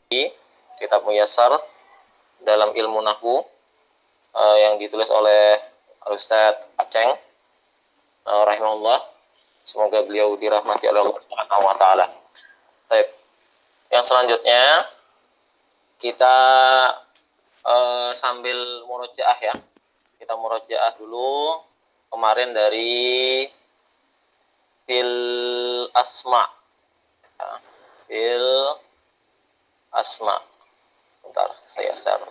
kitab Muyassar dalam ilmu nahwu yang ditulis oleh Ustadz Aceng rahimahullah. Semoga beliau dirahmati oleh Allah Subhanahu wa taala. Baik. Yang selanjutnya kita sambil murojaah ya. Kita murojaah dulu kemarin dari fil asma. Ya, fil asma. Sebentar, saya share.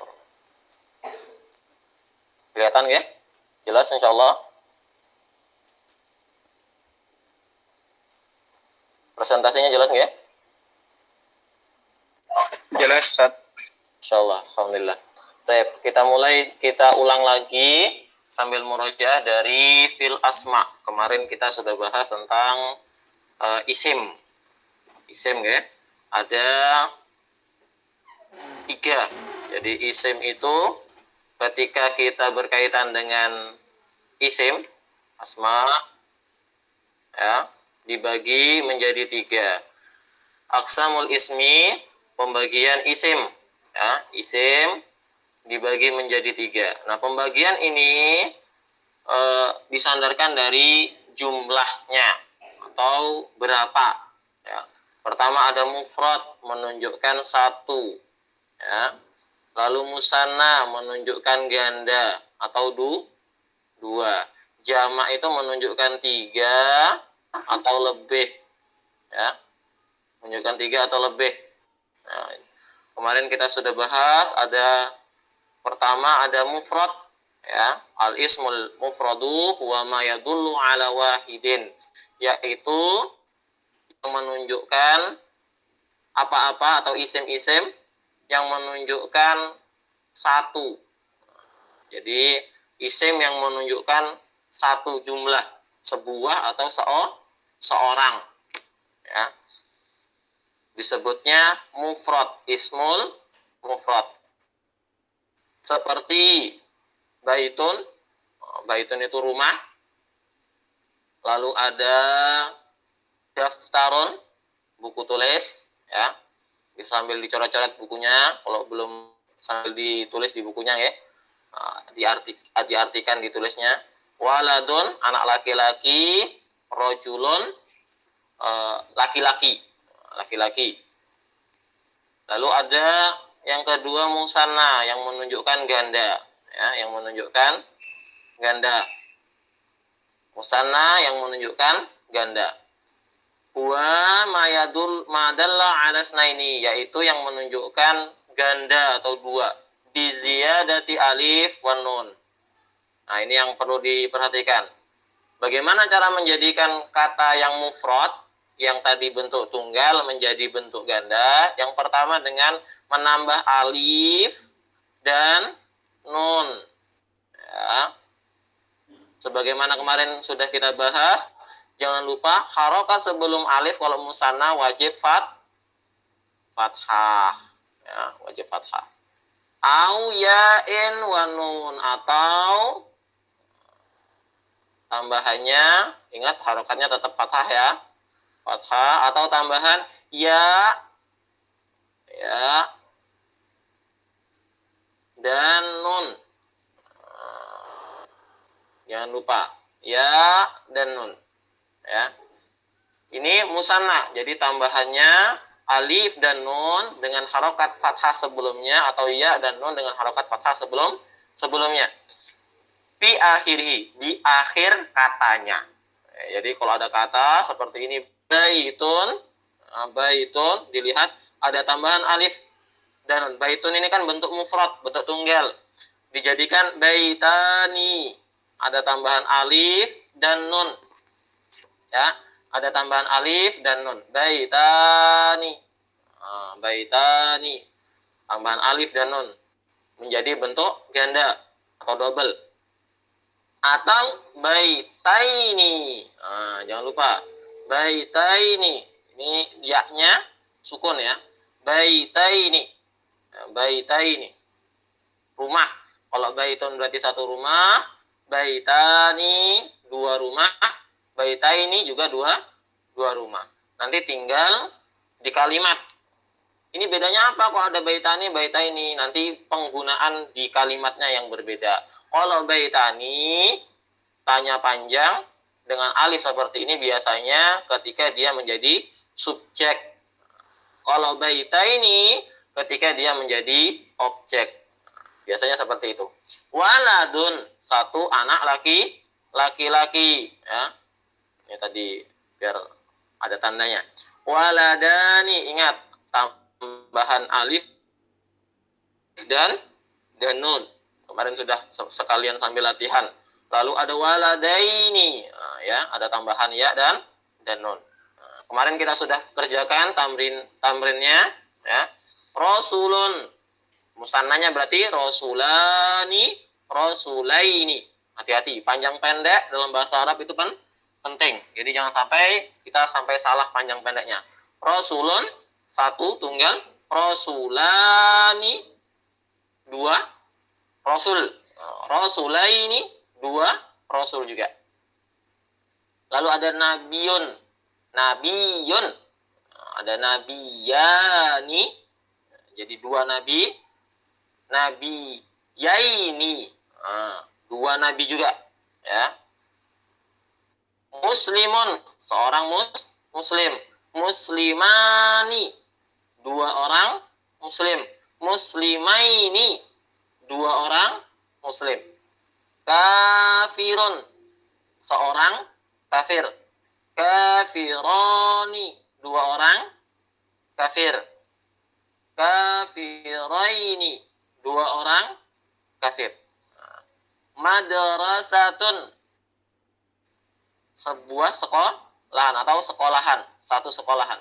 Kelihatan ya? Jelas insyaallah. Presentasinya jelas nggak? Jelas, Ustaz. Insyaallah, alhamdulillah. Baik, kita ulang lagi sambil murojaah dari fil asma. Kemarin kita sudah bahas tentang isim. Isim ya. Ada 3. Jadi isim itu ketika kita berkaitan dengan isim asma ya, dibagi menjadi 3. Aqsamul ismi, pembagian isim ya, isim dibagi menjadi 3. Nah, pembagian ini disandarkan dari jumlahnya atau berapa ya. Pertama ada mufrad, menunjukkan 1 ya. Lalu musanna, menunjukkan ganda atau 2. Jamak itu menunjukkan 3 atau lebih ya. Menunjukkan 3 atau lebih. Nah, kemarin kita sudah bahas ada pertama ada mufrad ya, al ismul mufradu huwa ma yadullu ala wahidin, yaitu yang menunjukkan apa-apa atau isim-isim yang menunjukkan 1. Jadi isim yang menunjukkan 1 jumlah, sebuah atau seorang ya. Disebutnya mufrad, ismul mufrad. Seperti baitun, baitun itu rumah. Lalu ada daftarun, buku tulis ya. Bisa sambil dicoret-coret bukunya kalau belum, sambil ditulis di bukunya ya. Diartikan ditulisnya. Waladun, anak laki-laki. Rojulun, laki-laki. Lalu ada yang kedua musanna, yang menunjukkan ganda ya, yang menunjukkan ganda. Musanna yang menunjukkan ganda. Wa mayadul madalla ala snaini, yaitu yang menunjukkan ganda atau 2 bi ziyadati alif wan nun. Nah, ini yang perlu diperhatikan. Bagaimana cara menjadikan kata yang mufrad yang tadi bentuk tunggal menjadi bentuk ganda? Yang pertama dengan menambah alif dan nun ya. Sebagaimana kemarin sudah kita bahas, jangan lupa harokat sebelum alif kalau musanna wajib fathah ya, wajib fathah. Au ya'in wa nun, atau tambahannya, ingat harokatnya tetap fathah ya, fathah, atau tambahan ya dan nun. Jangan lupa ya dan nun ya. Ini musanna, jadi tambahannya alif dan nun dengan harokat fathah sebelumnya, atau ya dan nun dengan harokat fathah sebelumnya. Fi akhirih, di akhir katanya. Jadi kalau ada kata seperti ini baitun, dilihat ada tambahan alif dan nun. Baitun ini kan bentuk mufrad, bentuk tunggal. Dijadikan baitani, ada tambahan alif dan nun ya, ada tambahan alif dan nun. Baitani, baitani, tambahan alif dan nun menjadi bentuk ganda atau double. Atau baitaini, jangan lupa baitaini, ini yaknya sukun ya, baitaini, baitaini, rumah. Kalau baitun berarti 1 rumah, baitani 2 rumah, baitaini juga 2 rumah. Nanti tinggal di kalimat Ini bedanya apa kok ada baitani, baitaini? Nanti penggunaan di kalimatnya yang berbeda. Kalau baitani, tanya panjang dengan alif seperti ini biasanya ketika dia menjadi subjek. Kalau baitaini, ketika dia menjadi objek. Biasanya seperti itu. Waladun, satu anak laki-laki. Ya. Ini tadi biar ada tandanya. Waladani, ingat tambahan alif dan nun. Kemarin sudah sekalian sambil latihan. Lalu ada waladaini, nah, ya, ada tambahan ya dan nun. Nah, kemarin kita sudah kerjakan tamrinnya, ya. Rasulun, musannanya berarti rasulani, rasulaini. Hati-hati, panjang pendek dalam bahasa Arab itu kan penting. Jadi jangan sampai kita salah panjang pendeknya. Rasulun, satu tunggal, rasulani, dua rasul, rasulaini, dua rasul juga. Lalu ada nabiyun, ada nabiyani, jadi dua nabi, nabiyaini, dua nabi juga, ya. Muslimun, seorang muslim. Muslimani, dua orang muslim. Muslimaini, dua orang muslim. Kafirun, seorang kafir. Kafironi, dua orang kafir. Kafiraini, dua orang kafir. Madrasatun, sebuah sekolahan atau sekolahan, satu sekolahan.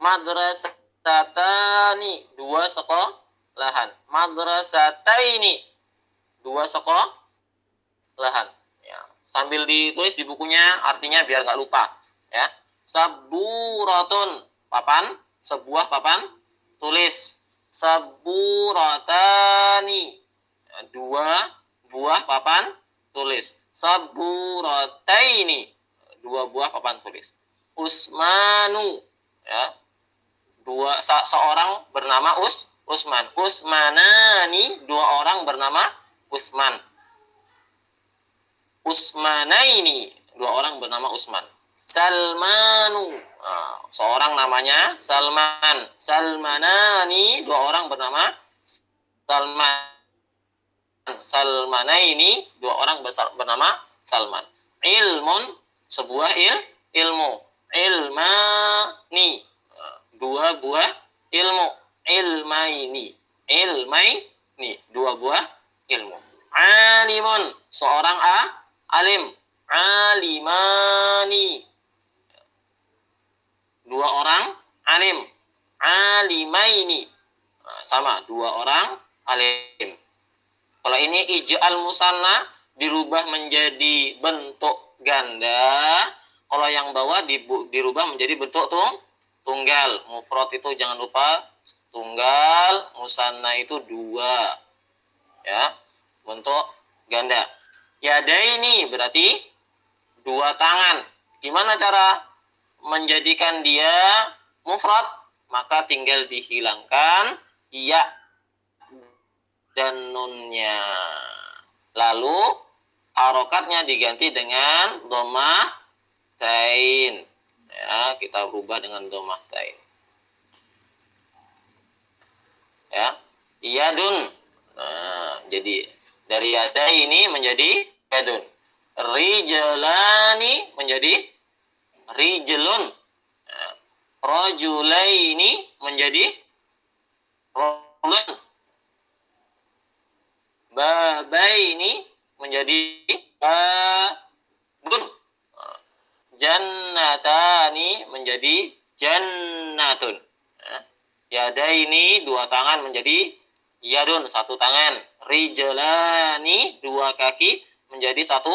Madrasatani, dua sekolahan. Madrasataini, dua sekolahan. Ya, sambil ditulis di bukunya artinya biar nggak lupa. Ya, saburatun, papan, sebuah papan tulis. Saburatani, dua buah papan tulis. Saburataini, dua buah papan tulis. Usmanu, ya, seorang bernama Usman. Usmanani, dua orang bernama Usman. Usmanaini, dua orang bernama Usman. Salmanu, seorang namanya Salman. Salmanani, dua orang bernama Salman. Salmanaini, dua orang bernama Salman. Ilmun, sebuah ilmu. Ilmani, dua buah ilmu. Ilmaini, dua buah ilmu. Alimun, seorang alim. Alimani, dua orang alim. Alimaini, sama, dua orang alim. Kalau ini ij'al musanna dirubah menjadi bentuk ganda. Kalau yang bawah dirubah menjadi bentuk tunggal. Mufrad itu jangan lupa tunggal, musanna itu dua. Ya, bentuk ganda. Yadaini berarti dua tangan. Gimana cara menjadikan dia mufrad? Maka tinggal dihilangkan ya dan nunnya. Lalu harokatnya diganti dengan dhammah tain. Ya, kita berubah dengan dhammah tain. Ya, yadun. Nah, jadi dari yada ini menjadi yadun. Rijlani menjadi rijlun. Ya. Rajulaini menjadi rajulun. Babaini menjadi babun. Jannatani menjadi jannatun. Yadaini, dua tangan menjadi yadun, satu tangan. Rijlani, dua kaki menjadi satu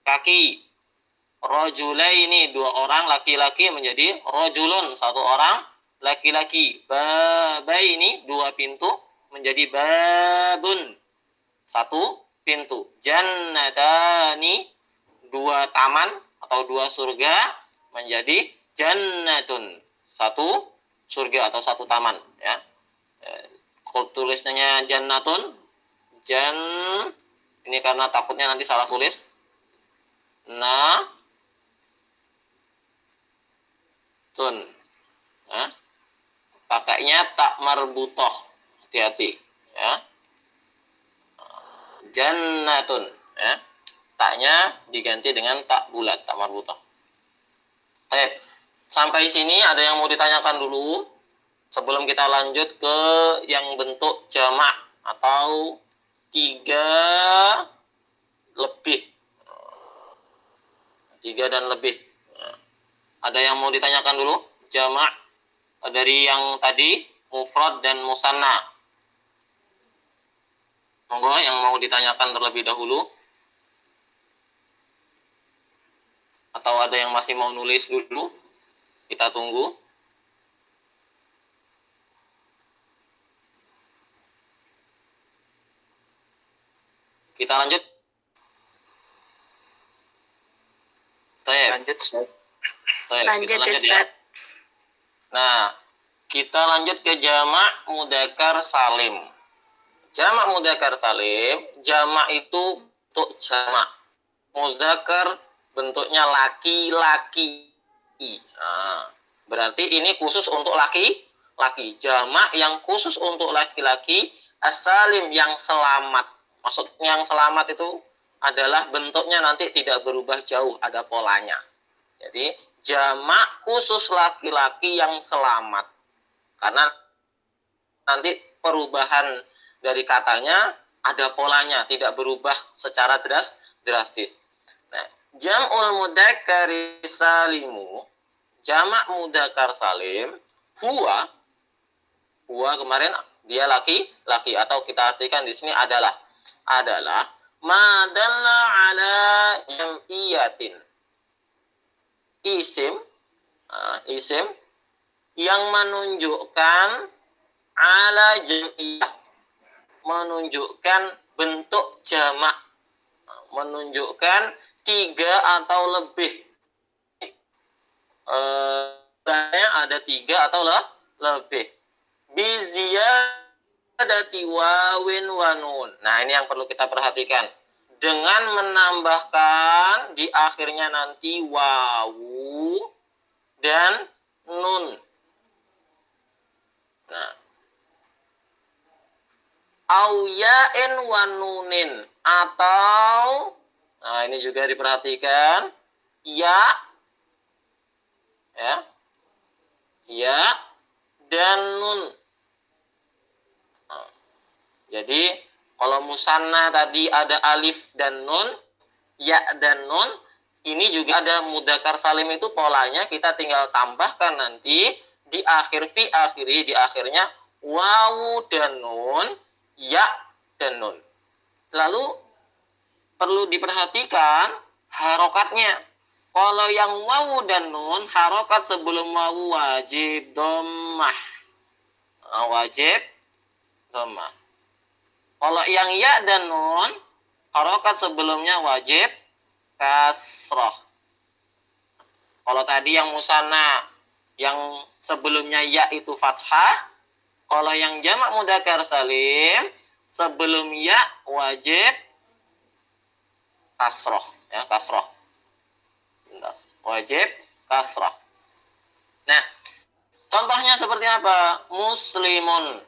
kaki. Rajulaini, dua orang laki-laki menjadi rajulun, satu orang laki-laki. Babaini, dua pintu menjadi babun, satu pintu. Jannatani, dua taman atau dua surga menjadi jannatun, satu surga atau satu taman, ya. Kalau tulisnya jannatun, ini karena takutnya nanti salah tulis. Tun. Ya. Pakainya tak marbutoh. Hati-hati. Ya. Jannatun. Ya. Taknya diganti dengan tak bulat, tak marbutoh. Sampai sini ada yang mau ditanyakan dulu sebelum kita lanjut ke yang bentuk jamak atau 3 lebih. 3 dan lebih. Ada yang mau ditanyakan dulu? Jamak dari yang tadi, mufrad dan musanna. Monggo yang mau ditanyakan terlebih dahulu. Atau ada yang masih mau nulis dulu? Kita tunggu. Kita lanjut. Lanjut, ya. Nah, kita lanjut ke jamak mudzakkar salim. Jamak mudzakkar salim, jamak itu untuk jamak. Mudzakkar bentuknya laki-laki. Nah, berarti ini khusus untuk laki-laki. Jamak yang khusus untuk laki-laki, as-salim yang selamat. Maksudnya yang selamat itu adalah bentuknya nanti tidak berubah jauh, ada polanya. Jadi jamak khusus laki-laki yang selamat. Karena nanti perubahan dari katanya ada polanya, tidak berubah secara drastis. Nah, jam'ul mudzakkar salimu, jamak mudzakkar salim, huwa kemarin dia laki-laki, atau kita artikan di sini adalah madalla ala jam'iyatin, isim yang menunjukkan ala jam'iyah, menunjukkan bentuk jamak, menunjukkan 3 atau lebih. Ada 3 atau lebih. Biziyadati wawin wa nun. Nah, ini yang perlu kita perhatikan. Dengan menambahkan di akhirnya nanti wawu dan nun. Nah, au ya'in wa nunin, atau ini juga diperhatikan ya dan nun. Jadi kalau musanna tadi ada alif dan nun, ya dan nun, ini juga ada mudzakkar salim itu polanya kita tinggal tambahkan nanti di akhir di akhirnya wawu dan nun, ya dan nun. Lalu perlu diperhatikan harokatnya. Kalau yang wawu dan nun, harokat sebelum wawu wajib dhammah. Wajib dhammah. Kalau yang ya dan nun, harokat sebelumnya wajib kasroh. Kalau tadi yang musanna, yang sebelumnya ya itu fathah. Kalau yang jamak mudzakkar salim, sebelum ya wajib kasroh. Ya, kasroh. Wajib kasroh. Nah, contohnya seperti apa? Muslimun,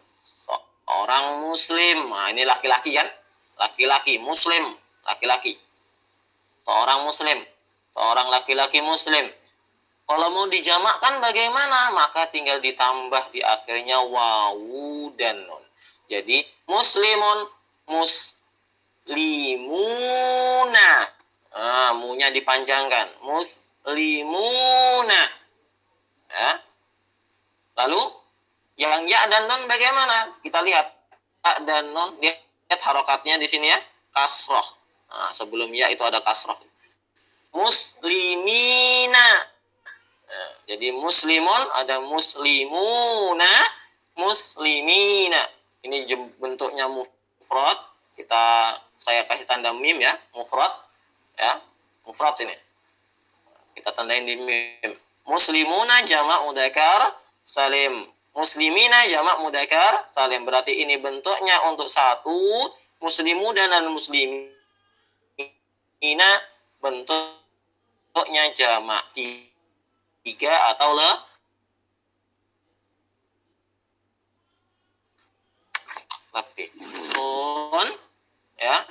orang muslim. Nah, ini laki-laki kan? Laki-laki, muslim, laki-laki. Seorang muslim, seorang laki-laki muslim. Kalau mau dijamakkan bagaimana? Maka tinggal ditambah di akhirnya wawu dan nun. Jadi muslimun, muslimuna. Munya dipanjangkan. Muslimuna. Ya. Lalu yang ya dan nun bagaimana? Kita lihat ya dan nun, lihat harokatnya di sini ya, kasroh. Sebelum ya itu ada kasroh. Muslimina. Jadi muslimun ada muslimuna, muslimina. Ini bentuknya mufrad. Saya kasih tanda mim ya, mufrad. Ya, mufrad ini. Kita tandain di mim. Muslimuna jamak mudzakkar salim. Muslimina jamak mudzakkar salim. Berarti ini bentuknya untuk satu, muslimu dan muslimina bentuknya jamak tiga atau lebih. Pun ya.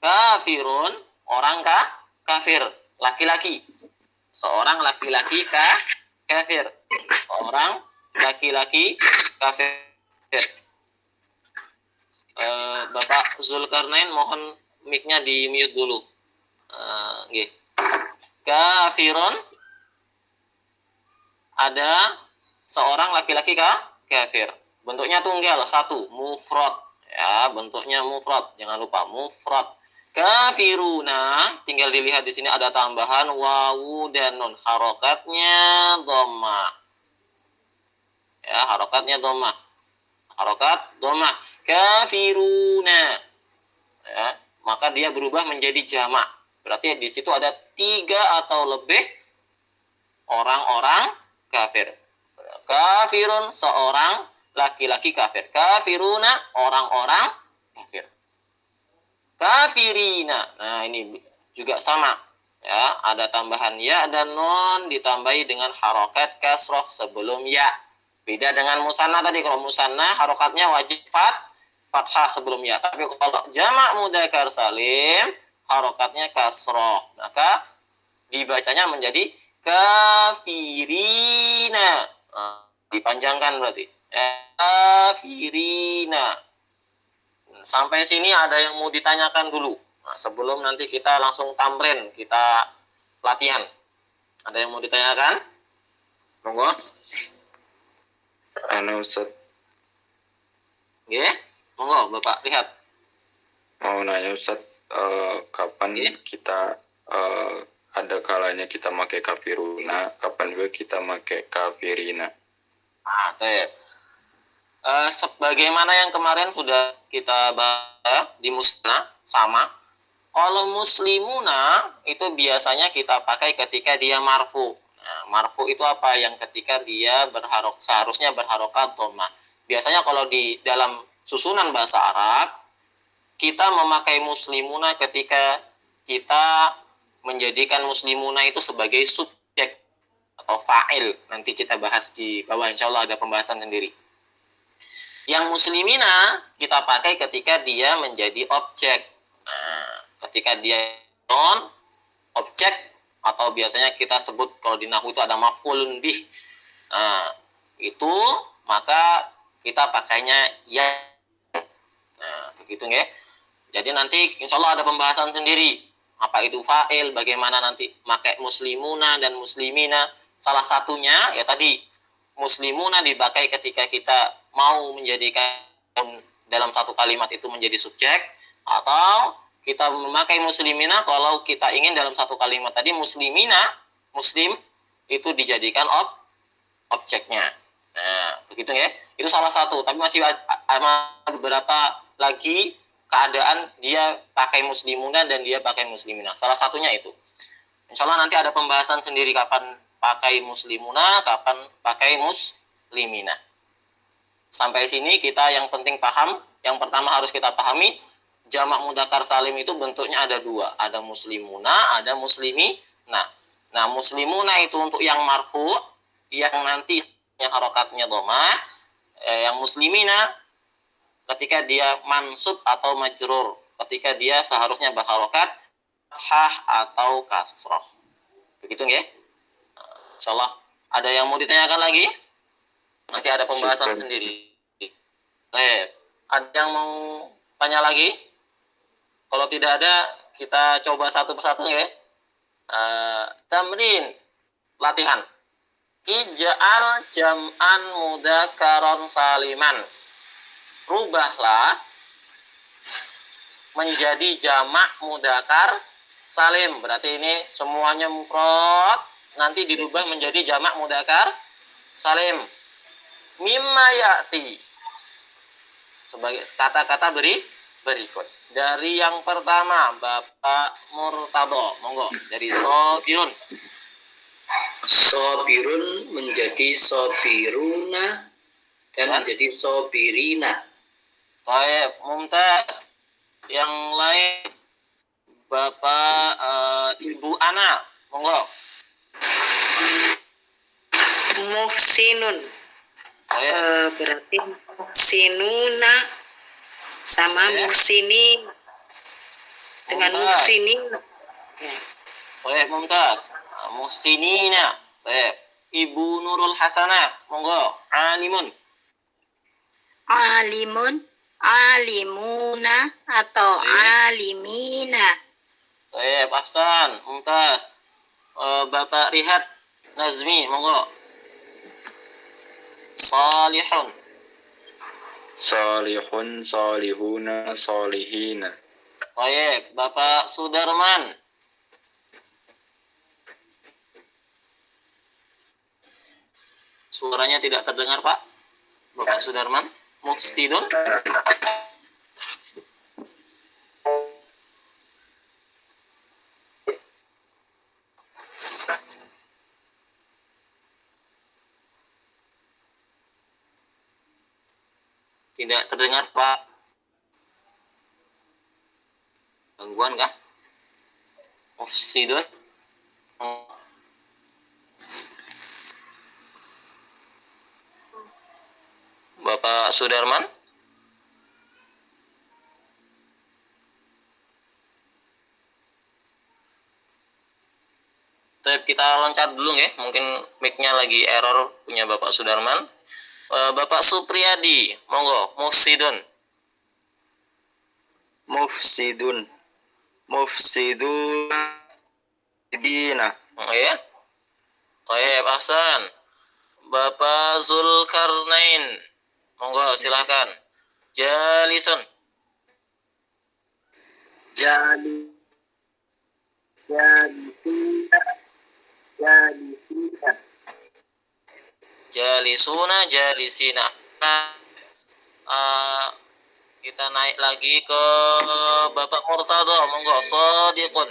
Kafirun orang kafir, laki-laki. Seorang laki-laki kafir. Seorang laki-laki kafir. Bapak Zulkarnain mohon mic-nya di mute dulu. Nggih. Kafirun ada seorang laki-laki kafir. Bentuknya tunggal satu, mufrad. Ya, bentuknya mufrad. Jangan lupa mufrad. Kafiruna, tinggal dilihat di sini ada tambahan wawu dan nun. Harokatnya dhammah. Ya, harokatnya dhammah. Harokat dhammah. Kafiruna. Ya, maka dia berubah menjadi jamak. Berarti di situ ada 3 atau lebih orang-orang kafir. Kafirun seorang laki-laki kafir. Kafiruna orang-orang kafir. Kafirina. Nah, ini juga sama. Ya, ada tambahan ya dan nun ditambahi dengan harokat kasroh sebelum ya. Beda dengan musanna tadi. Kalau musanna harokatnya wajib fathah sebelum ya. Tapi kalau jamak mudzakkar salim harokatnya kasroh. Maka dibacanya menjadi kafirina. Nah, dipanjangkan berarti. Kafirina. Sampai sini ada yang mau ditanyakan dulu. Nah, sebelum nanti kita langsung tamrin, kita latihan. Ada yang mau ditanyakan? Monggo. Ustaz. Oke, monggo Bapak lihat. Mau nanya Ustaz, kapan kita ada kalanya kita pakai kafiruna, kapan juga kita pakai kafirina? Sebagaimana yang kemarin sudah kita bahas di musna sama. Kalau muslimuna itu biasanya kita pakai ketika dia marfu. Nah, marfu itu apa? Yang ketika dia seharusnya berharokat dhammah. Biasanya kalau di dalam susunan bahasa Arab kita memakai muslimuna ketika kita menjadikan muslimuna itu sebagai subjek atau fa'il. Nanti kita bahas di bawah, insya Allah ada pembahasan sendiri. Yang muslimina kita pakai ketika dia menjadi objek. Nah, ketika dia non objek atau biasanya kita sebut kalau di nahwu itu ada maf'ulun bih. Nah, itu maka kita pakainya ya. Nah, begitu nggih. Jadi nanti insya Allah ada pembahasan sendiri. Apa itu fa'il, bagaimana nanti pakai muslimuna dan muslimina. Salah satunya ya tadi muslimuna dipakai ketika kita mau menjadikan dalam satu kalimat itu menjadi subjek, atau kita memakai muslimina kalau kita ingin dalam satu kalimat tadi muslimina, muslim itu dijadikan objeknya. Nah, begitu ya. Itu salah satu, tapi masih ada beberapa lagi keadaan dia pakai muslimuna dan dia pakai muslimina. Salah satunya itu. Insya Allah nanti ada pembahasan sendiri kapan pakai muslimuna, kapan pakai muslimina. Sampai sini kita yang penting paham. Yang pertama harus kita pahami, jamak mudzakkar salim itu bentuknya ada 2. Ada muslimuna, ada muslimi. Nah, muslimuna itu untuk yang marfu, yang nanti harokatnya dhammah. Yang muslimina ketika dia mansub atau majrur, ketika dia seharusnya berharokat fathah atau kasroh. Begitu nggih? Insyaallah ada yang mau ditanyakan lagi? Nanti ada pembahasan sendiri. Ada yang mau tanya lagi? Kalau tidak ada, kita coba satu persatu ya. Tamrin, latihan. Ij'al jam'an mudzakkaron saliman. Rubahlah menjadi jamak mudzakkar salim. Berarti ini semuanya mufrad, nanti dirubah menjadi jamak mudzakkar salim. Mimma ya'ti, sebagai kata-kata berikut. Dari yang pertama, Bapak Murtado, monggo. Dari Sobirun. Sobirun menjadi sobiruna dan menjadi sobirina. Baik, mumtaz. Yang lain Bapak Ibu Ana, monggo. Muhsinun. Berarti muhsinuna sama muhsinin dengan muhsinin. Baik, mumtaz. Muhsinina. Baik. Ibu Nurul Hasanah, monggo. Alimun. Alimun, alimuna atau alimina. Baik, ahsan, mumtaz. Bapak Rihat Nazmi, monggo. Salihun. Salihun, salihuna, salihina. Baik, Bapak Sudarman. Suaranya tidak terdengar, Pak. Bapak Sudarman. Mufsidun. Tidak terdengar, Pak. Gangguan kah? Mufsidun. Bapak Sudarman. Kita loncat dulu ya. Mungkin mic-nya lagi error punya Bapak Sudarman. Bapak Supriyadi, monggo. Mufsidun. Mufsidun, mufsidun, dina. Ya. Baik, Hasan. Bapak Zulkarnain, monggo silahkan. Jalisun. Jalisuna, jalisina. Kita naik lagi ke Bapak Murtado, monggo. Sodiqun.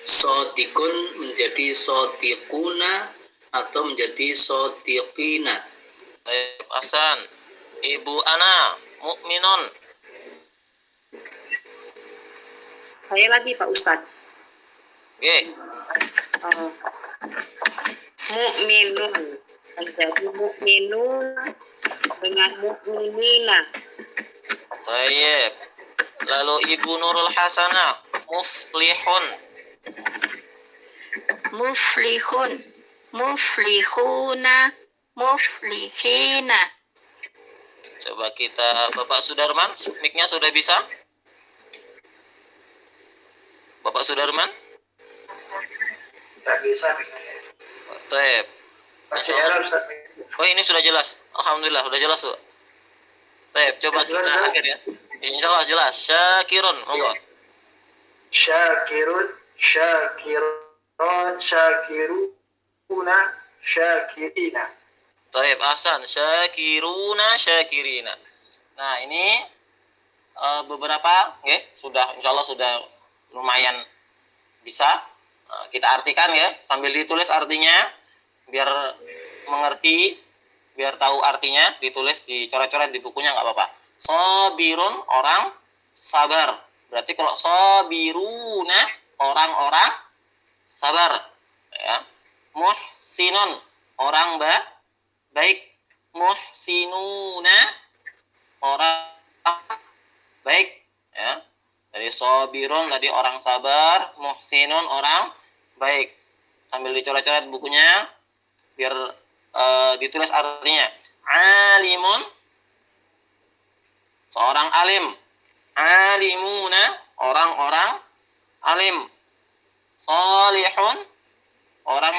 Sodikun menjadi sodikuna atau menjadi sodikina. Baik, Hasan. Ibu Ana, mukminun. Saya lagi Pak Ustadz. Oke. Mukminun menjadi mukminun dengan mukminina. Baik. Lalu Ibu Nurul Hasanah, muflihun. Muflihun, muflihuna, muflihina. Coba kita, Bapak Sudarman, mic-nya sudah bisa? Bapak Sudarman? Tak bisa. Baik. Masih error, Ustaz. Oh, ini sudah jelas. Alhamdulillah, sudah jelas, Pak. Baik, coba kita akhir ya. Insya Allah jelas. Syakirun, monggo. Syakirun, syakirun, syakiruna, syakirina. Baik, ahsan. Syakiruna, syakirina. Nah, ini beberapa, sudah, insya Allah sudah lumayan bisa. Kita artikan ya, sambil ditulis artinya, biar mengerti, biar tahu artinya, ditulis, dicoret-coret di bukunya, nggak apa-apa. Sobirun, orang sabar. Berarti kalau sobiruna, orang-orang sabar. Ya. Muhsinun, orang baik. Muhsinuna, orang baik. Ya. Dari sobirun tadi orang sabar, muhsinun orang baik. Sambil dicoret-coret bukunya, biar ditulis artinya. Alimun, seorang alim. Alimuna, orang-orang alim. Solihun, orang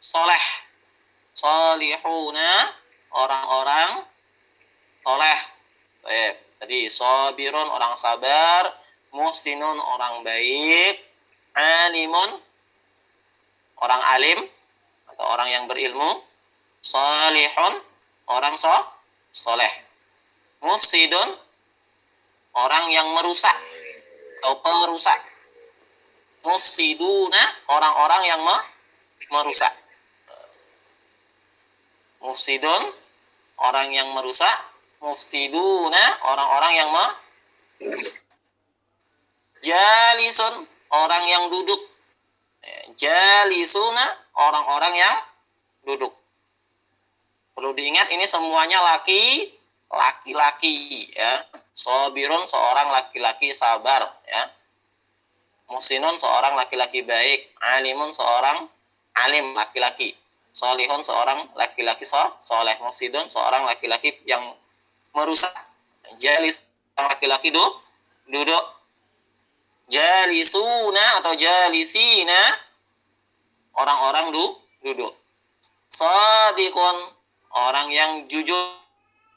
soleh. Solihuna, orang-orang soleh. Baik. Tadi sobirun, orang sabar. Muhsinun, orang baik. Alimun, orang alim atau orang yang berilmu. Salihun, orang soleh. Mufsidun, orang yang merusak atau perusak. Mufsiduna, orang-orang yang merusak. Mufsidun, orang yang merusak. Mufsiduna, orang-orang yang jalisun, orang yang duduk. Jalisuna, orang-orang yang duduk. Perlu diingat ini semuanya laki-laki ya. Sobirun, seorang laki-laki sabar ya. Muhsinun, seorang laki-laki baik. Alimun, seorang alim laki-laki. Solihun, seorang laki-laki soleh. Mufsidun, seorang laki-laki yang merusak. Jalis, seorang laki-laki duduk. Jalisuna atau jalisina, orang-orang duduk. Shadiqun, orang yang jujur.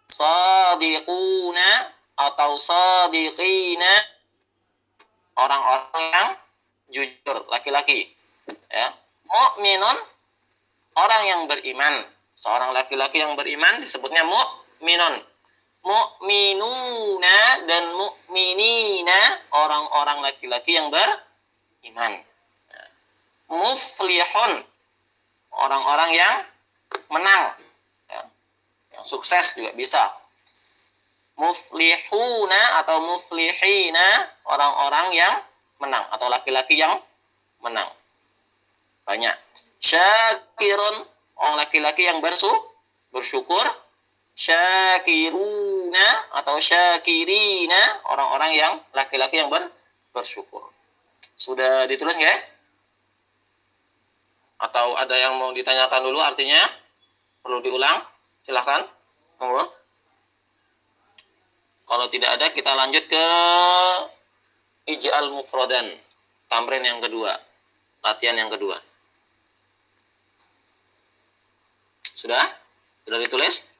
Shadiquna atau shadiqina, orang-orang yang jujur, laki-laki. Ya. Mu'minun, orang yang beriman. Seorang laki-laki yang beriman disebutnya mu'minun. Mu'minuna dan mu'minina, orang-orang laki-laki yang beriman. Muflihun, orang-orang yang menang ya. Yang sukses juga bisa. Muflihuna atau muflihina, orang-orang yang menang atau laki-laki yang menang. Banyak. Syakirun, orang laki-laki yang bersyukur. Syakiruna atau syakirina, orang-orang yang laki-laki yang bersyukur. Sudah ditulis nggak? Atau ada yang mau ditanyakan dulu artinya? Perlu diulang? Silahkan. Monggo. Kalau tidak ada, kita lanjut ke ij'al mufradan. Tamrin yang kedua. Latihan yang kedua. Sudah? Sudah ditulis?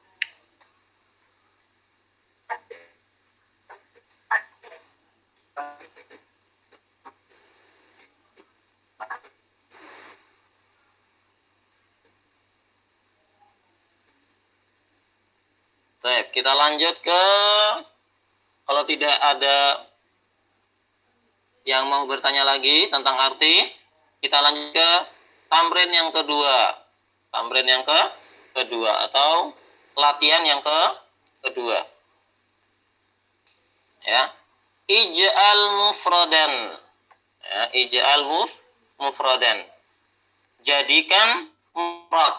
Baik, kita lanjut ke, kalau tidak ada yang mau bertanya lagi tentang arti, kita lanjut ke tamrin yang kedua. Tamrin yang kedua atau latihan yang kedua. Ya. Ij'al mufradan. Ya, ij'al mufradan. Jadikan mufrad.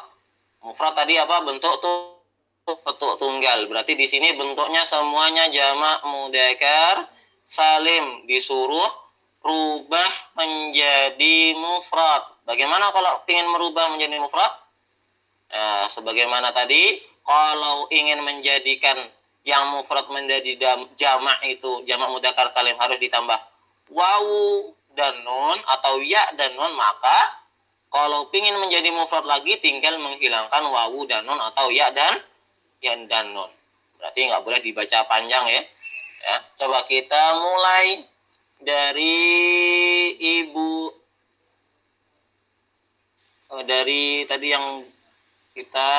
Mufrad tadi apa? Bentuk tunggal. Berarti di sini bentuknya semuanya jamak mudzakkar salim, disuruh rubah menjadi mufrad. Bagaimana kalau ingin merubah menjadi mufrad? Sebagaimana tadi, kalau ingin menjadikan yang mufrad menjadi jamak itu jamak mudzakkar salim harus ditambah wawu dan nun atau ya dan nun, maka kalau ingin menjadi mufrad lagi tinggal menghilangkan wawu dan nun atau ya dan nun. Berarti nggak boleh dibaca panjang ya. Coba kita mulai dari dari tadi yang kita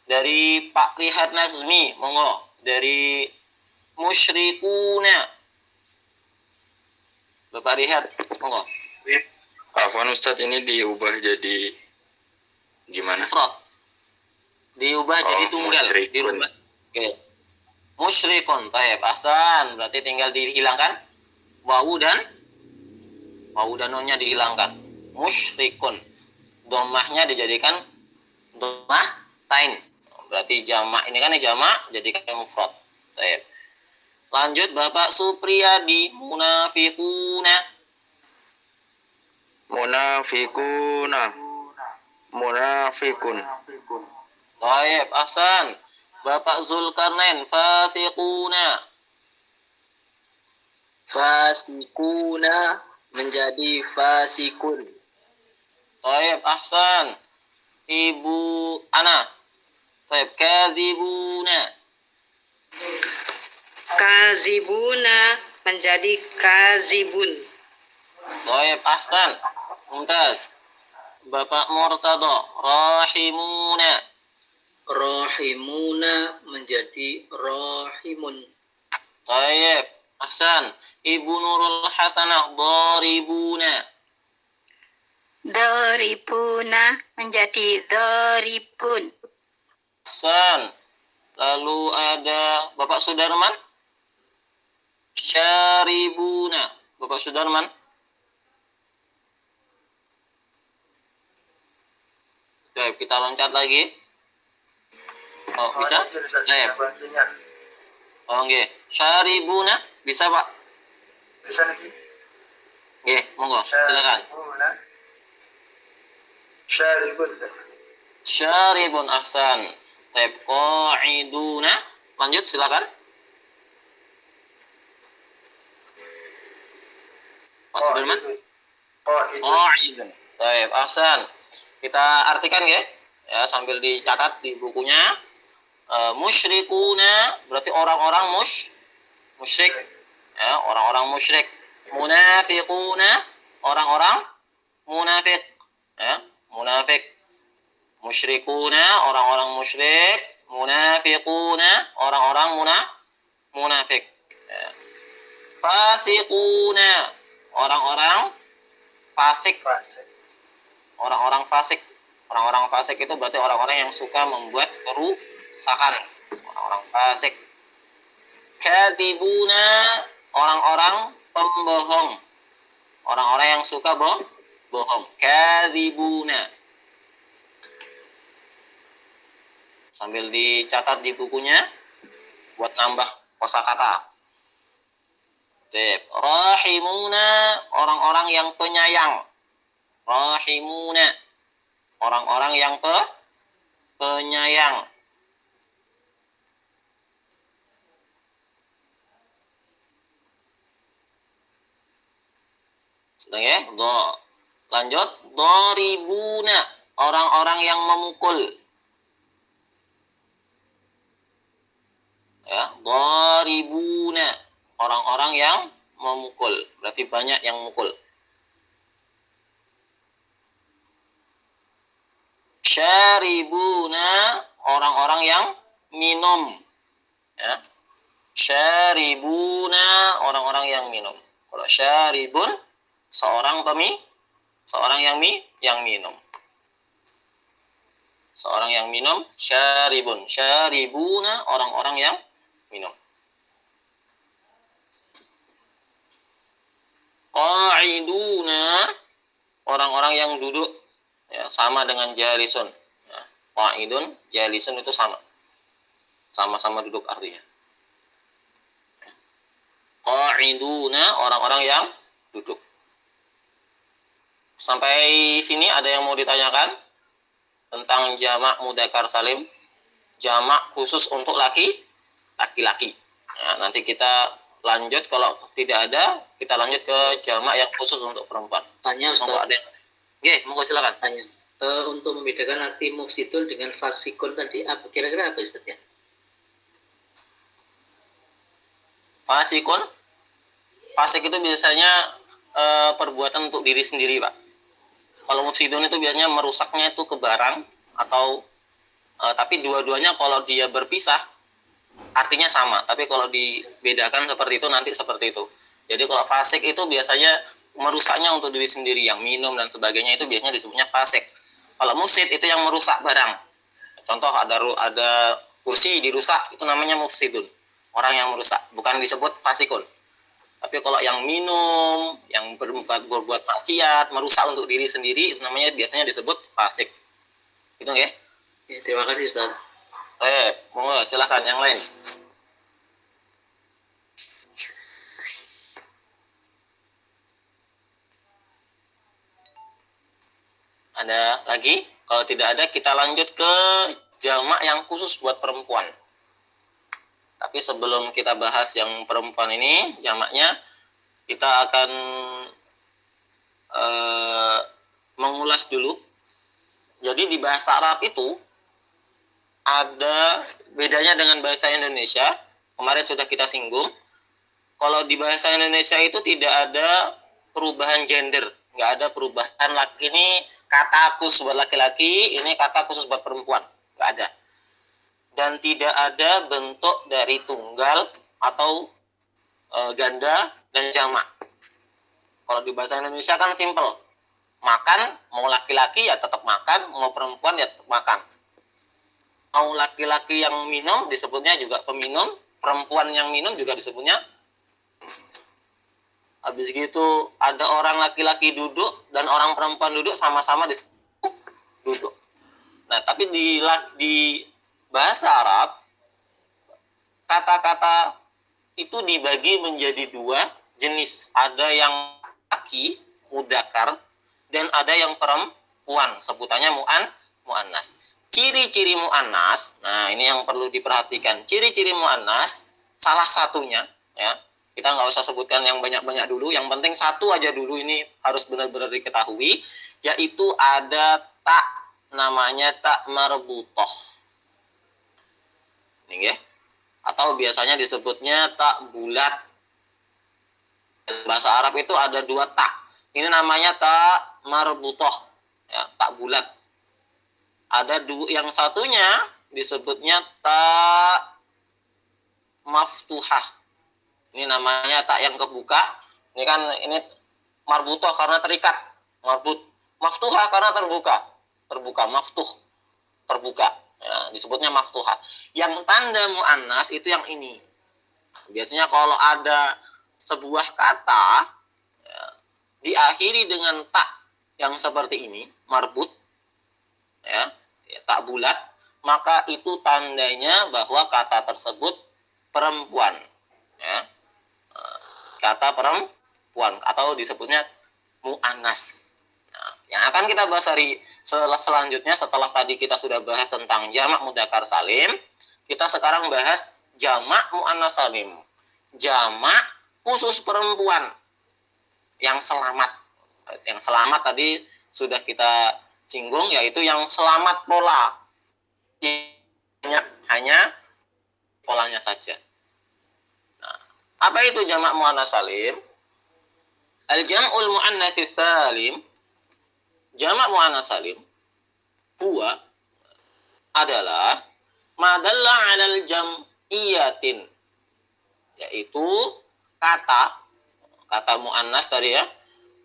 dari Pak Rihad Nazmi, monggo. Dari musyrikuna, Bapak Rihad, monggo. Afwan Ustadz, ini diubah jadi gimana? Mufrad. Diubah jadi tunggal, dirubah. Oke. Musyrikun, ahsan. Berarti tinggal dihilangkan wawu dan nunnya dihilangkan. Musyrikun. Dhammahnya dijadikan dhammah tain. Berarti jamak, ini kan jamak, jadikan mufrad. Baik. Lanjut Bapak Supriyadi, munafiquna. Munafikun. Baik, ahsan. Bapak Zulkarnain, fasiquna. Fasikuna menjadi fasikun. Baik, ahsan. Ibu Ana. Baik, kadzibuna. Kazibuna menjadi kazibun. Baik, ahsan. Mumtaz. Bapak Murtada, rahimuna. Rahimuna menjadi rahimun. Baik, Ahsan. Ibu Nurul Hasanah daribuna. Doribuna menjadi doribun. Ahsan. Lalu ada Bapak Sudarman. Syaribuna. Bapak Sudarman. Baik, kita loncat lagi. Oh, bisa? Baik. Oh, nggih. Syaribuna bisa, Pak? Bisa lagi. Nggih, monggo. Silakan. Syaribun. Syaribun ahsan. Taib qa'iduna. Lanjut silakan. Pak Sudirman. Qa'idun. Taib ahsan. Kita artikan ya. Ya, sambil dicatat di bukunya. Musyrikuna berarti orang-orang musyrik. Ya, orang-orang musyrik. Munafiquna orang-orang munafik. Ya, munafik. Musyrikuna orang-orang musyrik, munafiquna orang-orang munafik. Ya. Fasiquna orang-orang fasik. Orang-orang fasik. Orang-orang fasik itu berarti orang-orang yang suka membuat kerusakan. Orang-orang fasik. Kadibuna orang-orang pembohong. Orang-orang yang suka bohong. Kadibuna. Sambil dicatat di bukunya buat nambah kosakata. Rahimuna orang-orang yang penyayang. Rahimuna orang-orang yang penyayang. Sedang ya? Lanjut. Doribuna orang-orang yang memukul. Ya, daribuna orang-orang yang memukul, berarti banyak yang mukul. Syaribuna orang-orang yang minum. Ya. Syaribuna orang-orang yang minum. Kalau syaribun seorang yang minum. Seorang yang minum, syaribun. Syaribuna orang-orang yang minum. Qa'iduna orang-orang yang duduk, ya, sama dengan jalisun. Ya, qa'idun, jalisun itu sama-sama duduk artinya. Qa'iduna orang-orang yang duduk. Sampai sini ada yang mau ditanyakan tentang jamak mudzakkar salim, jamak khusus untuk laki-laki. Ya, nanti kita lanjut, kalau tidak ada kita lanjut ke jamak yang khusus untuk perempuan. Tanya Ustaz. Monggo ada. Oke, monggo silakan. Tanya. Untuk membedakan arti mufsidun dengan fasikun tadi apa kira-kira apa Ustaz ya? Fasik itu biasanya perbuatan untuk diri sendiri, Pak. Kalau mufsidun itu biasanya merusaknya itu ke barang atau tapi dua-duanya kalau dia berpisah artinya sama, tapi kalau dibedakan seperti itu nanti seperti itu. Jadi kalau fasik itu biasanya merusaknya untuk diri sendiri, yang minum dan sebagainya itu biasanya disebutnya fasik. Kalau mufsid itu yang merusak barang. Contoh ada kursi dirusak, itu namanya mufsidun. Orang yang merusak, bukan disebut fasikun. Tapi kalau yang minum, yang berbuat maksiat, merusak untuk diri sendiri, itu namanya biasanya disebut fasik. Gitu ya? Ya, terima kasih Ustaz. Monggo silakan yang lain. Ada lagi? Kalau tidak ada, kita lanjut ke jamak yang khusus buat perempuan. Tapi sebelum kita bahas yang perempuan ini, jamaknya, kita akan mengulas dulu. Jadi di bahasa Arab itu ada bedanya dengan bahasa Indonesia. Kemarin sudah kita singgung. Kalau di bahasa Indonesia itu tidak ada perubahan gender. Nggak ada perubahan laki ini kata khusus buat laki-laki, ini kata khusus buat perempuan. Nggak ada. Dan tidak ada bentuk dari tunggal atau ganda dan jamak. Kalau di bahasa Indonesia kan simple. Makan, mau laki-laki ya tetap makan, mau perempuan ya tetap makan. Mau laki-laki yang minum disebutnya juga peminum, perempuan yang minum juga disebutnya. Habis gitu ada orang laki-laki duduk dan orang perempuan duduk, sama-sama disebut duduk. Nah, tapi di bahasa Arab kata-kata itu dibagi menjadi dua jenis. Ada yang laki, mudzakkar, dan ada yang perempuan, sebutannya muannas. Ciri-ciri muannas, nah ini yang perlu diperhatikan. Ciri-ciri muannas salah satunya, ya, kita nggak usah sebutkan yang banyak-banyak dulu, yang penting satu aja dulu, ini harus benar-benar diketahui, yaitu ada tak, namanya tak marbutoh. Ini ya, atau biasanya disebutnya tak bulat. Bahasa Arab itu ada dua tak. Ini namanya tak marbutoh, ya, tak bulat. Ada yang satunya disebutnya tak maftuhah. Ini namanya tak yang kebuka. Ini kan ini marbutoh karena terikat, marbut. Maftuhah karena terbuka, maftuh, terbuka. Ya, disebutnya maftuhah. Yang tanda muannas itu yang ini. Biasanya kalau ada sebuah kata ya, diakhiri dengan tak yang seperti ini, marbut, ya, tak bulat, maka itu tandanya bahwa kata tersebut perempuan, ya, kata perempuan atau disebutnya muannas. Nah, yang akan kita bahas hari selanjutnya setelah tadi kita sudah bahas tentang jamak mudzakkar salim, kita sekarang bahas jamak muannas salim, jamak khusus perempuan yang selamat. Yang selamat tadi sudah kita singgung, yaitu yang selamat pola, hanya polanya saja. Nah, apa itu jamak muannas salim? Al-jam'ul muannas salim, jamak muannas salim huwa adalah madalla 'alal jam'iyatin, yaitu kata muannas tadi ya,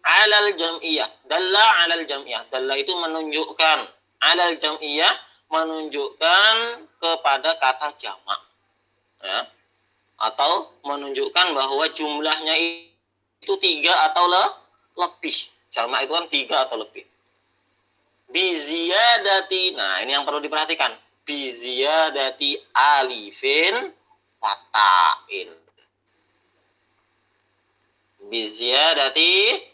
'alal jam'iyah, dalla 'alal jam'iyah. Dalla itu menunjukkan, 'alal jam'iyah menunjukkan kepada kata jamak, ya, atau menunjukkan bahwa jumlahnya itu 3 atau lebih. Jamak itu kan 3 atau lebih. Biziyadati, nah ini yang perlu diperhatikan, biziyadati alifin wata'in. Biziyadati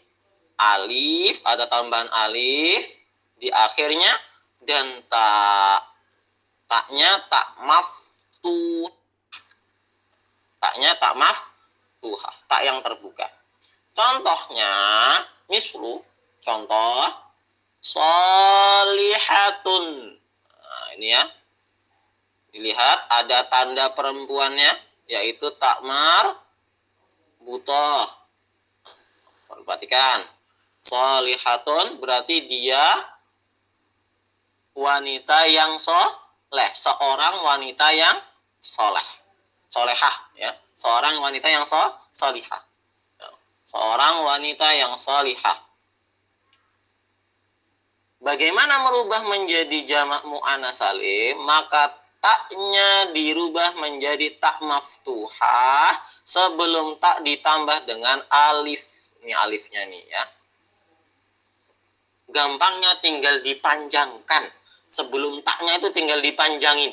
alif, ada tambahan alif di akhirnya, dan taknya tak maftuh, taknya tak maftuhah, tak yang terbuka. Contohnya mislu, contoh solihatun. Nah, ini ya, dilihat ada tanda perempuannya, yaitu tak marbutoh. Perhatikan, solihatun berarti dia wanita yang soleh, seorang wanita yang soleh, solehah, ya, seorang wanita yang solihah, seorang wanita yang solihah. Bagaimana merubah menjadi jamak muannas salim? Maka taknya dirubah menjadi tak maftuhah sebelum tak ditambah dengan alif. Ini alifnya nih ya. Gampangnya tinggal dipanjangkan. Sebelum taknya itu tinggal dipanjangin.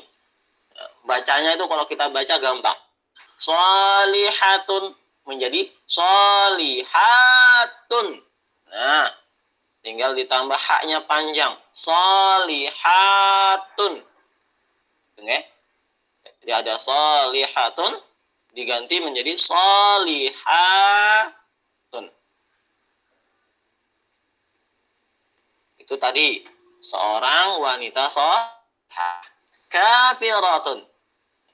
Bacanya itu kalau kita baca gampang. Sholihatun menjadi sholihatun. Nah, tinggal ditambah haknya panjang. Sholihatun. Oke? Jadi ada sholihatun diganti menjadi sholihatun. Itu tadi seorang wanita solihah. Kafiratun.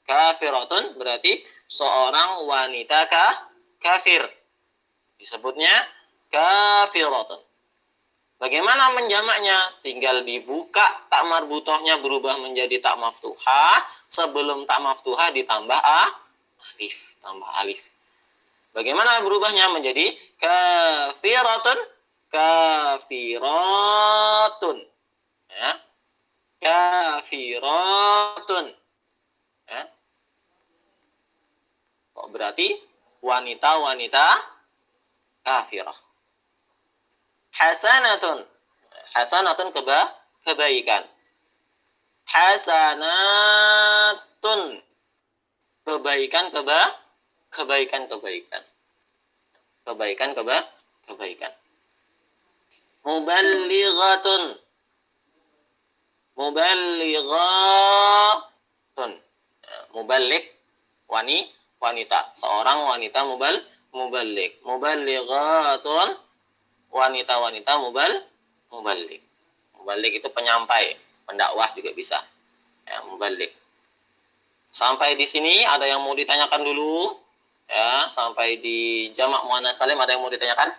Kafiratun berarti seorang wanita kafir. Disebutnya kafiratun. Bagaimana menjamaknya? Tinggal dibuka tak marbutohnya berubah menjadi tak maftuhah. Sebelum tak maftuhah ditambah alif. Tambah alif. Bagaimana berubahnya menjadi kafiratun? Kafiratun. Ya. Kafiratun. Ya. Kok berarti wanita-wanita kafirah. Hasanatun. Hasanatun kebaikan. Hasanatun. Kebaikan. Muballighatun. Muballighatun. Muballigh wanita, seorang wanita muballigh. Muballighatun, wanita-wanita muballigh. Muballigh itu penyampai, pendakwah juga bisa. Ya, muballigh. Sampai di sini ada yang mau ditanyakan dulu? Ya, sampai di jamak muannats salim ada yang mau ditanyakan?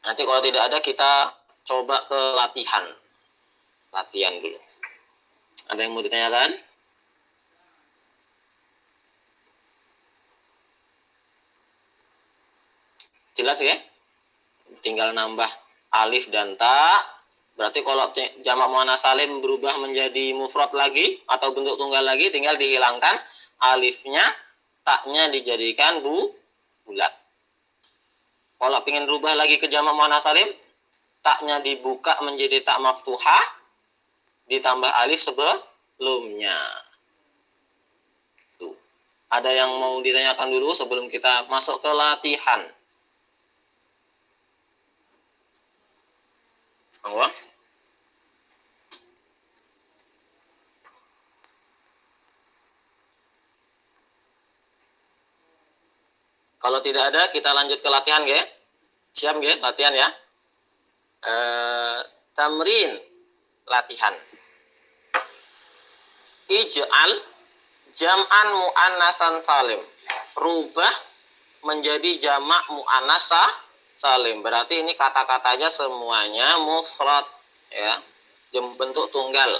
Nanti kalau tidak ada kita coba ke latihan. Latihan dulu. Ada yang mau ditanyakan? Jelas ya? Tinggal nambah alif dan ta. Berarti kalau jamak muannats salim berubah menjadi mufrad lagi atau bentuk tunggal lagi, tinggal dihilangkan alifnya, taknya dijadikan bulat. Kalau ingin berubah lagi ke jamak muannats salim, taknya dibuka menjadi tak maftuhah, ditambah alif sebelumnya. Tuh. Ada yang mau ditanyakan dulu sebelum kita masuk ke latihan? Allah. Kalau tidak ada, kita lanjut ke latihan, ya. Siap, ya, latihan ya. Tamrin latihan. Ij'al jam'an muannatsan salim. Rubah menjadi jamak muannats salim. Berarti ini kata-katanya semuanya mufrad, ya. Bentuk tunggal.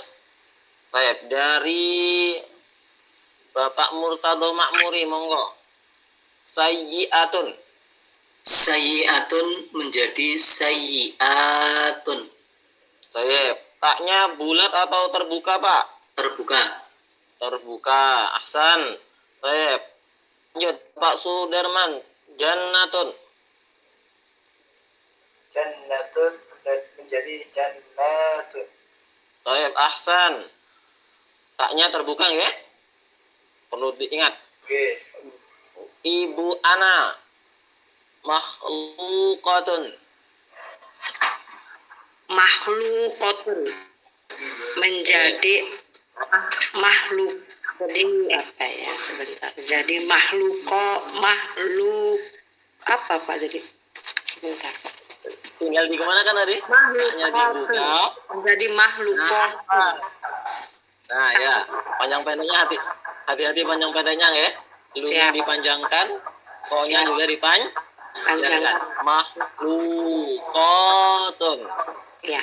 Baik, dari Bapak Murtado Makmuri, monggo. Sayyi'atun. Sayyi'atun menjadi sayyi'atun. Baik, taknya bulat atau terbuka, Pak? Terbuka. Terbuka. Ahsan. Baik. Lanjut, Pak Sudarman. Jannatun. Jannatun menjadi jannatun. Baik, ahsan. Taknya terbuka, ya? Perlu diingat. Oke. Ibu ana makhlukatun. Makhlukotun menjadi makhluk. Jadi apa ya sebentar. Jadi makhluk apa Pak jadi sebentar. Tinggal di kemana kan tadi? Taknya dibuka. Menjadi makhlukot. Nah, ya. Panjang pendeknya hati-hati panjang pendeknya, ya. Lunya dipanjangkan, ko-nya juga dipanjangkan. Makhlukatun. Ya.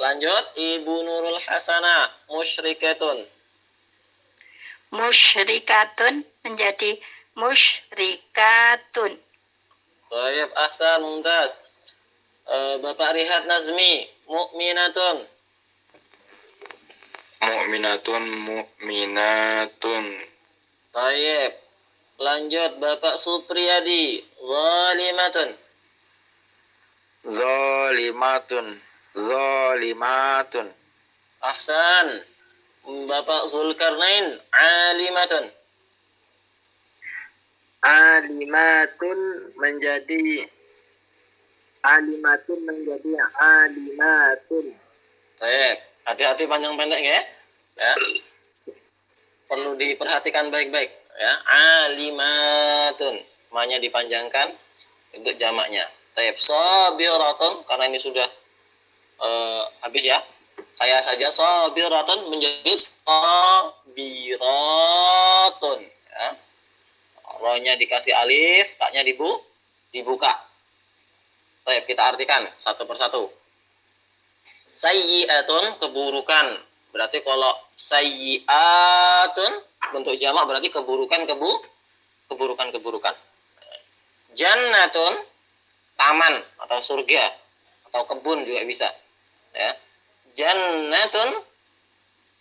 Lanjut, Ibu Nurul Hasanah, musyrikatun. Musyrikatun menjadi musyrikatun. Baik, ahsan, mumtaz. Bapak Rihat Nazmi, mukminatun. Mu'minatun. Baik. Lanjut, Bapak Supriyadi, zalimatun. Zalimatun. Ahsan. Bapak Zulkarnain, alimatun. Alimatun menjadi alimatun. Baik, hati-hati panjang pendek, ya. Perlu diperhatikan baik-baik, ya. Alimatun, ma-nya dipanjangkan untuk jamaknya. Baik, sabiratun, karena ini sudah habis, ya. Saya saja sabiratun menjadi sabiratun, ya. Ro-nya dikasih alif, taknya dibuka. Baik, kita artikan satu persatu. Sayyi'atun, keburukan. Berarti kalau sayyi'atun bentuk jamak berarti keburukan. Jannatun, taman atau surga atau kebun juga bisa. Ya. Jannatun,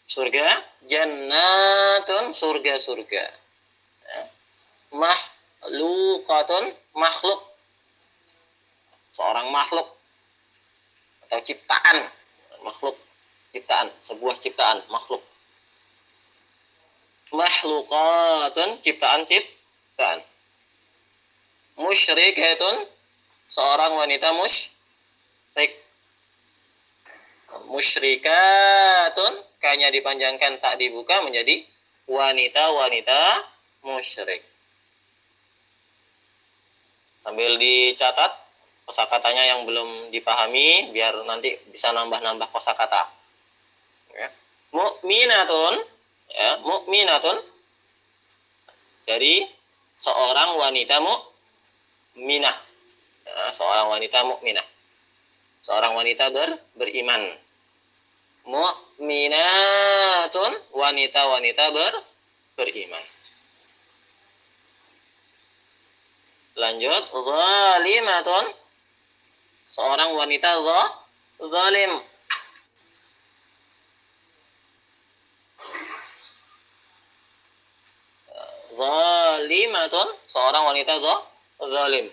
surga. Jannatun, surga-surga. Ya. Mahlukatun, makhluk, seorang makhluk atau ciptaan, makhluk, ciptaan, sebuah ciptaan, makhluk. Makhlukatun, ciptaan. Musyrikatun, seorang wanita musyrik. Musyrikatun, kayaknya dipanjangkan tak dibuka menjadi wanita-wanita musyrik. Sambil dicatat kosakatanya yang belum dipahami biar nanti bisa nambah-nambah kosakata. Ya. Mukminatun, ya, mukminatun dari seorang wanita mukminah. Ya, seorang wanita mukminah. Seorang wanita beriman. Mukminatun, wanita-wanita beriman. Lanjut, zalimatun, seorang wanita zalim. Zalimatun, seorang wanita zalim.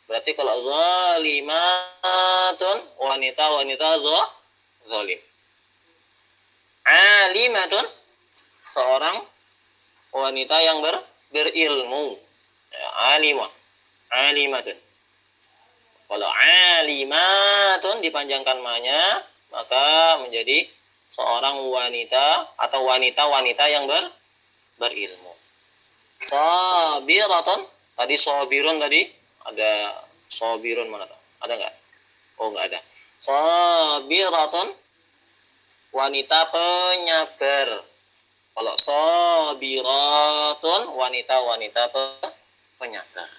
Berarti kalau zalimatun, wanita-wanita zalim. Alimatun, seorang wanita yang berilmu. Ya, alimatun. Kalau alimatun dipanjangkan ma-nya, maka menjadi seorang wanita atau wanita-wanita yang berilmu. Sabiratun, tadi sobirun tadi, ada sobirun mana tuh? Ada nggak? Oh, nggak ada. Sabiratun, wanita penyabar. Kalau sabiratun, wanita-wanita penyabar.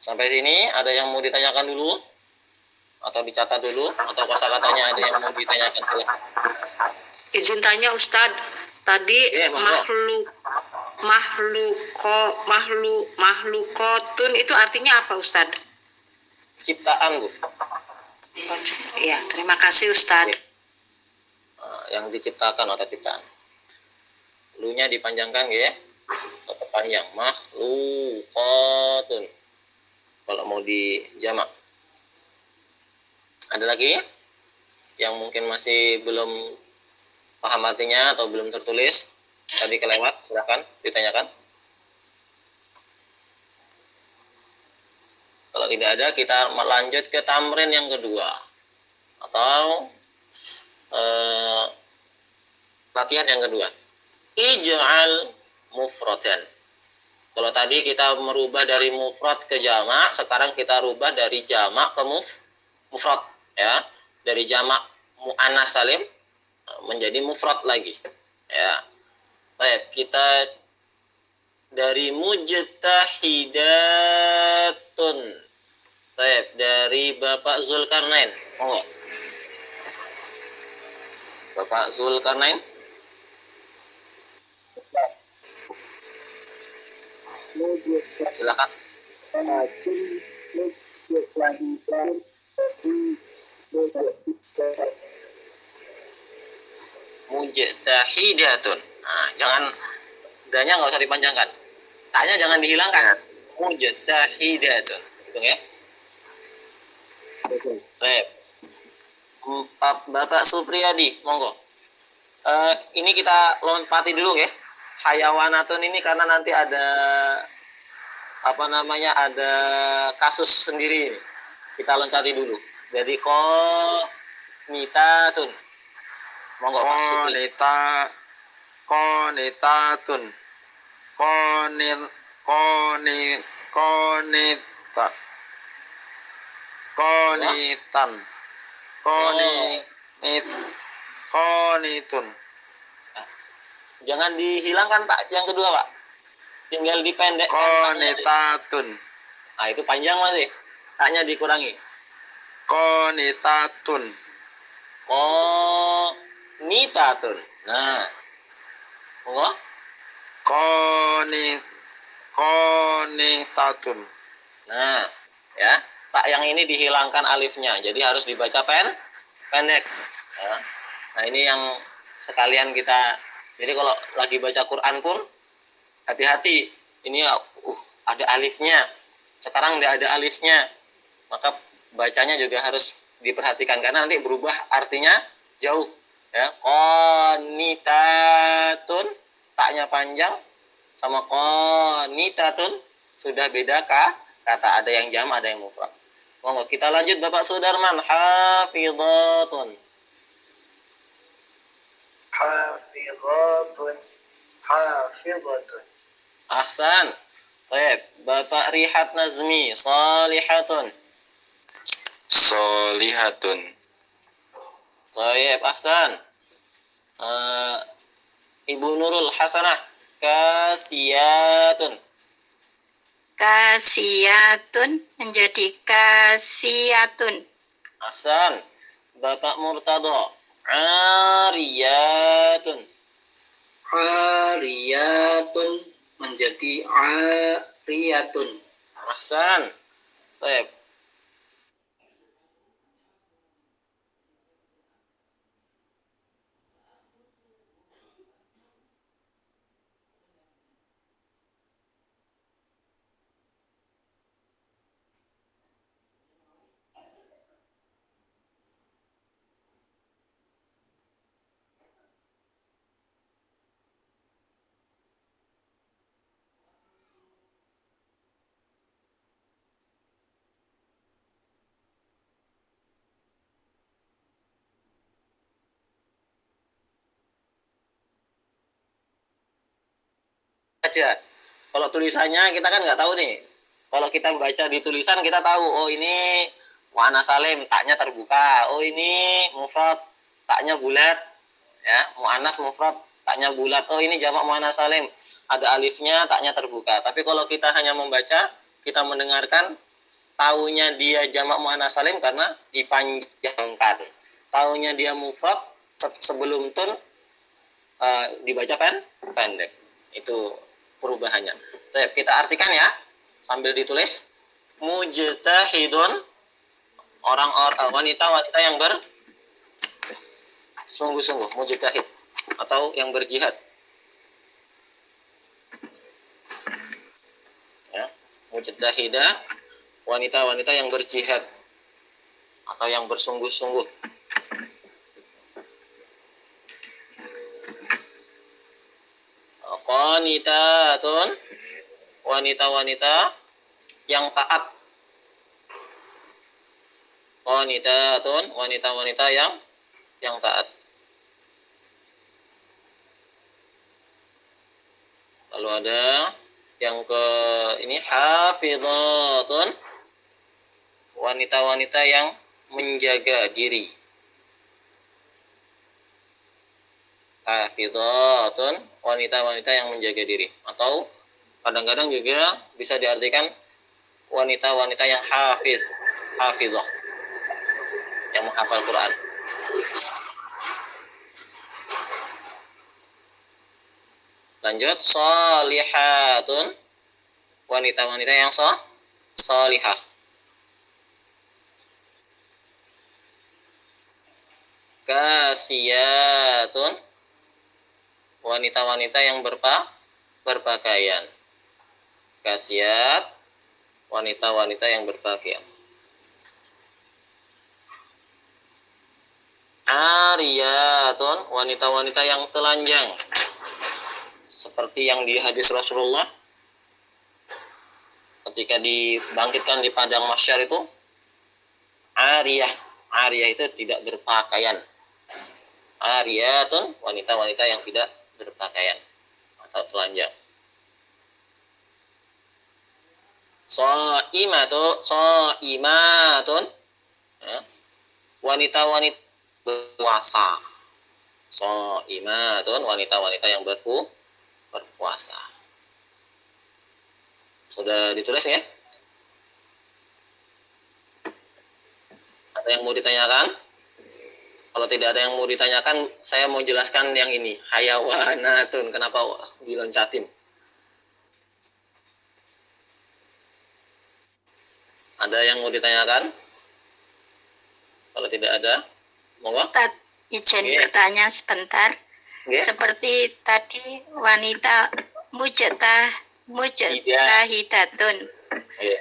Sampai sini ada yang mau ditanyakan dulu? Atau dicatat dulu? Atau kosakatanya ada yang mau ditanyakan? Silahkan. Izin tanya Ustadz, tadi makhlukotun itu artinya apa Ustadz? Ciptaan, Bu. Ya, terima kasih Ustadz. Yang diciptakan atau ciptaan. Lu-nya dipanjangkan ya. Atau panjang. Makhlukotun. Kalau mau dijamak. Ada lagi yang mungkin masih belum paham artinya atau belum tertulis? Tadi kelewat, silakan ditanyakan. Kalau tidak ada, kita lanjut ke tamrin yang kedua. Atau latihan yang kedua. Ij'al mufradan. Kalau tadi kita merubah dari mufrad ke jamak, sekarang kita rubah dari jamak ke mufrad, ya. Dari jamak muannas salim menjadi mufrad lagi. Ya. Baik, kita dari mujtahidatun. Baik, dari Bapak Zulkarnain. Oh. Bapak Zulkarnain. Silakan. Mujtahidatun. Nah, jangan danya nggak usah dipanjangkan. Tanya jangan dihilangkan. Mujtahidatun. Hitung ya. Baik. Bapak Supriyadi, monggo. Ini kita lompati dulu ya. Hayawanatun ini karena nanti ada ada kasus sendiri ini. Kita loncati dulu. Jadi qanitatun. Monggo Pak Supri. Qanitatun. Qanitun. Jangan dihilangkan Pak yang kedua Pak. Tinggal dipendekkan. Qanitatun. Nah itu panjang masih. Taknya dikurangi. Qanitatun. Qanitatun. Nah Monggo. Qanitatun. Nah, ya. Tak yang ini dihilangkan alifnya. Jadi harus dibaca pendek. Ya. Nah, ini yang sekalian kita. Jadi kalau lagi baca Quran pun hati-hati. Ini ada alifnya. Sekarang tidak ada alifnya. Maka bacanya juga harus diperhatikan karena nanti berubah artinya jauh. Ya, qanitatun taknya panjang sama qanitatun sudah beda kata, ada yang jam, ada yang mufrad. Monggo kita lanjut Bapak Sudarman. Hafidhatun. hafizatun, hafizatun, Ahsan. Baik, Bapak Rihat Nazmi. Salihatun. Solihatun. Baik, ahsan. Ibu Nurul Hasanah. Kasiyatun. Kasiyatun menjadi kasiyatun. Ahsan. Bapak Murtado. Ariyatun. Ariyatun menjadi ariyatun. Ahsan. Baik. Aja. Kalau tulisannya kita kan nggak tahu nih. Kalau kita baca di tulisan kita tahu, oh ini mu'annas salim, taknya terbuka. Oh ini mufrad, taknya bulat. Ya, mu'annas mufrad, taknya bulat. Oh ini jamak mu'annas salim, ada alifnya, taknya terbuka. Tapi kalau kita hanya membaca, kita mendengarkan, taunya dia jamak mu'annas salim karena dipanjangkan. Taunya dia mufrad sebelum tun dibaca pendek. Itu perubahannya. Kita artikan ya sambil ditulis. Mujtahidun, wanita-wanita yang bersungguh-sungguh, mujtahid atau yang berjihad. Ya, mujtahidah, wanita-wanita yang berjihad atau yang bersungguh-sungguh. Qanitatun, wanita-wanita yang taat. Qanitatun, wanita-wanita yang taat. Lalu ada yang ke ini hafizatun, wanita-wanita yang menjaga diri. Hafizatun, wanita-wanita yang menjaga diri. Atau kadang-kadang juga bisa diartikan wanita-wanita yang hafizah, yang menghafal Quran. Lanjut, salihatun, wanita-wanita yang salihah. Kasiyatun, wanita-wanita yang berpakaian. Kasiyat, wanita-wanita yang berpakaian. Ariyatun, wanita-wanita yang telanjang. Seperti yang di hadis Rasulullah ketika dibangkitkan di padang mahsyar itu, Ariyah itu tidak berpakaian. Ariyatun, wanita-wanita yang tidak berpakaian atau telanjang. Shaimatun, ya, wanita-wanita berpuasa. Shaimatun, wanita-wanita yang berpuasa. Sudah ditulis ya? Ada yang mau ditanyakan? Kalau tidak ada yang mau ditanyakan, saya mau jelaskan yang ini. Hayawanatun. Kenapa diloncatin? Ada yang mau ditanyakan? Kalau tidak ada, monggo. Ustaz, izin Iya. bertanya sebentar. Nggih. Seperti tadi wanita mujtahidatun. Nggih.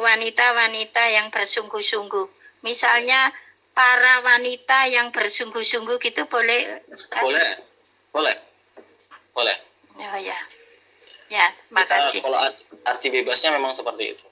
Wanita-wanita yang bersungguh-sungguh. Misalnya para wanita yang bersungguh-sungguh gitu boleh, Ustaz? Boleh. Boleh. Boleh. Oh ya. Ya, makasih. Kalau arti bebasnya memang seperti itu.